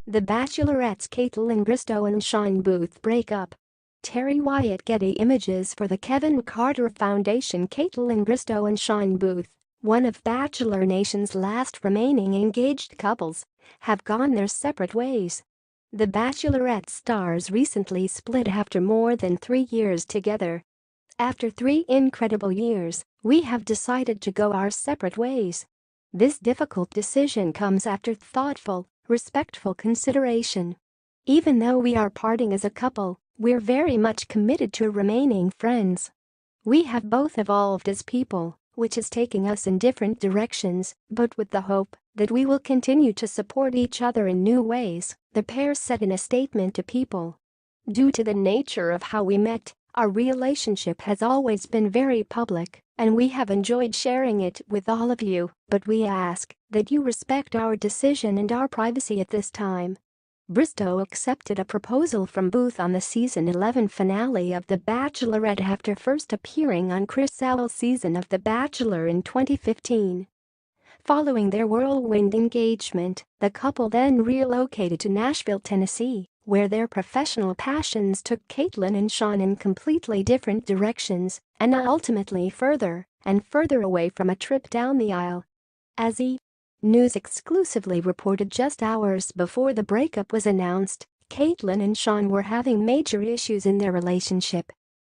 The Bachelorette's Kaitlyn Bristowe and Shawn Booth break up. Terry Wyatt. Getty Images. For the Kevin Carter Foundation. Kaitlyn Bristowe and Shawn Booth, one of Bachelor Nation's last remaining engaged couples, have gone their separate ways. The Bachelorette stars recently split after more than 3 years together. After 3 incredible years, we have decided to go our separate ways. This difficult decision comes after thoughtful, respectful consideration. Even though we are parting as a couple, we're very much committed to remaining friends. We have both evolved as people, which is taking us in different directions, but with the hope that we will continue to support each other in new ways, the pair said in a statement to People. Due to the nature of how we met, our relationship has always been very public, and we have enjoyed sharing it with all of you, but we ask that you respect our decision and our privacy at this time. Bristowe accepted a proposal from Booth on the season 11 finale of The Bachelorette after first appearing on Chris Sale's season of The Bachelor in 2015. Following their whirlwind engagement, the couple then relocated to Nashville, Tennessee, where their professional passions took Kaitlyn and Shawn in completely different directions, and ultimately further and further away from a trip down the aisle. As E! News exclusively reported just hours before the breakup was announced, Kaitlyn and Shawn were having major issues in their relationship.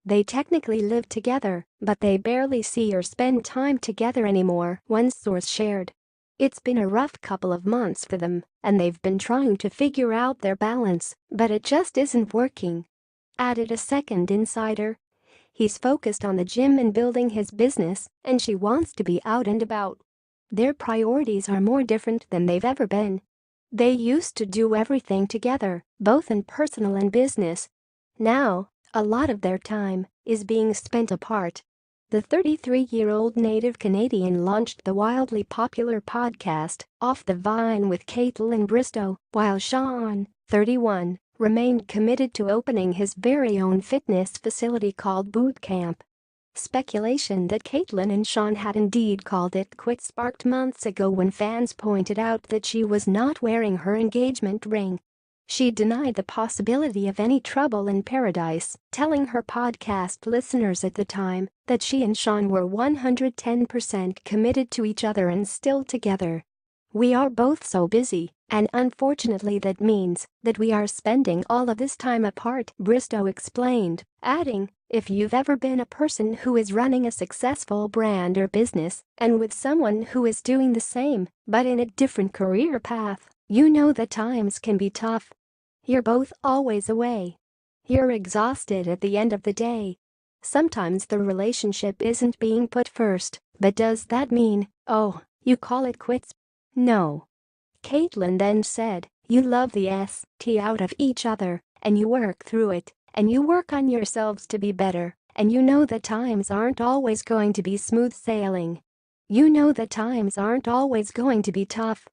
They technically live together, but they barely see or spend time together anymore, one source shared. It's been a rough couple of months for them, and they've been trying to figure out their balance, but it just isn't working. Added a second insider. He's focused on the gym and building his business, and she wants to be out and about. Their priorities are more different than they've ever been. They used to do everything together, both in personal and business. Now, a lot of their time is being spent apart. The 33-year-old native Canadian launched the wildly popular podcast, Off the Vine with Kaitlyn Bristowe, while Shawn, 31, remained committed to opening his very own fitness facility called Boot Camp. Speculation that Kaitlyn and Shawn had indeed called it quits sparked months ago when fans pointed out that she was not wearing her engagement ring. She denied the possibility of any trouble in paradise, telling her podcast listeners at the time that she and Shawn were 110% committed to each other and still together. "We are both so busy, and unfortunately that means that we are spending all of this time apart," Bristowe explained, adding, "If you've ever been a person who is running a successful brand or business and with someone who is doing the same, but in a different career path, you know that times can be tough. You're both always away. You're exhausted at the end of the day. Sometimes the relationship isn't being put first, but does that mean, oh, you call it quits? No." Kaitlyn then said, "You love the st out of each other, and you work through it, and you work on yourselves to be better, and you know that times aren't always going to be smooth sailing. You know that times aren't always going to be tough."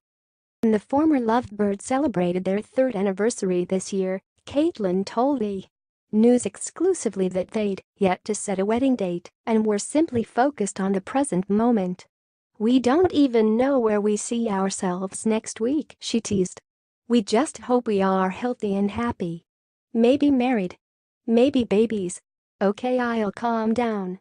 When the former lovebirds celebrated their 3rd anniversary this year, Kaitlyn told E! News exclusively that they'd yet to set a wedding date and were simply focused on the present moment. "We don't even know where we see ourselves next week," she teased. "We just hope we are healthy and happy. Maybe married. Maybe babies. Okay, I'll calm down."